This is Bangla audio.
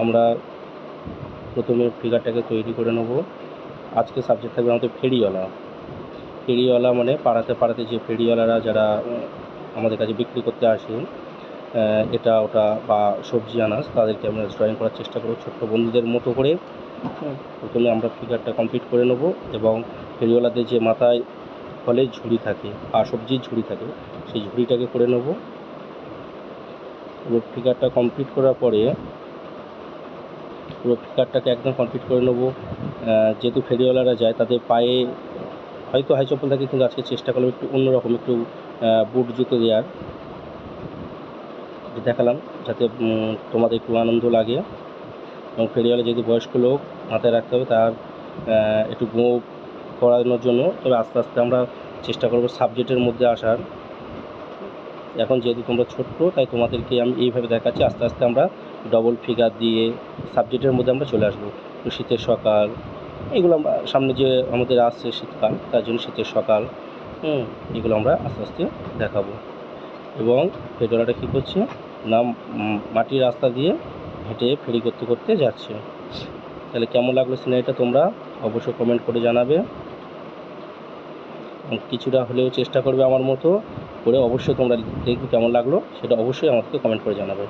আমরা প্রথমে ফিগারটাকে তৈরি করে নেব। আজকে সাবজেক্ট থাকবে আমাদের ফেরিওয়ালা। ফেরিওয়ালা মানে পাড়াতে পাড়াতে যে ফেরিওয়ালারা যারা আমাদের কাছে বিক্রি করতে আসেন এটা ওটা বা সবজি আনাজ, তাদেরকে আমরা ড্রয়িং করার চেষ্টা করব ছোট্ট বন্ধুদের মতো করে। প্রথমে আমরা ফিগারটা কমপ্লিট করে নেব এবং ফেরিওয়ালাদের যে মাথায় ফলের ঝুড়ি থাকে বা সবজির ঝুড়ি থাকে সেই ঝুড়িটাকে করে নেব। পুরো ফিগারটা কমপ্লিট করার পরে পুরো ফিগারটাকে একদম কমপ্লিট করে নেব। যেহেতু ফেরিওয়ালারা যায় তাদের পায়ে হয়তো হাই চপ্পল থাকে, কিন্তু আজকে চেষ্টা করলাম একটু অন্যরকম, একটু বুট জুতো দেওয়ার দেখালাম যাতে তোমাদের একটু আনন্দ লাগে। এবং ফেরিওয়ালা যেহেতু বয়স্ক লোক, মাথায় রাখতে হবে তার একটু মুভ করানোর জন্য। তবে আস্তে আস্তে আমরা চেষ্টা করব সাবজেক্টের মধ্যে আসার। এখন যেহেতু তোমরা ছোট্ট তাই তোমাদেরকে আমি এইভাবে দেখাচ্ছি, আস্তে আস্তে আমরা ডবল ফিগার দিয়ে সাবজেক্টের মধ্যে আমরা চলে আসবো। তো শীতের সকাল, এগুলো আমরা সামনে যে আমাদের আসছে শীতকাল, তার জন্য শীতের সকাল এগুলো আমরা আস্তে আস্তে দেখাবো। এবং ফেরিওয়ালাটা কী করছে না, মাটির রাস্তা দিয়ে হেঁটে ফেরি করতে করতে যাচ্ছে। তাহলে কেমন লাগলো সিনারিটা তোমরা অবশ্যই কমেন্ট করে জানাবে। কিছুটা হলেও চেষ্টা করবে আমার মতো করে, অবশ্যই তোমরা দেখবে কেমন লাগলো সেটা অবশ্যই আমাকে কমেন্ট করে জানাবে।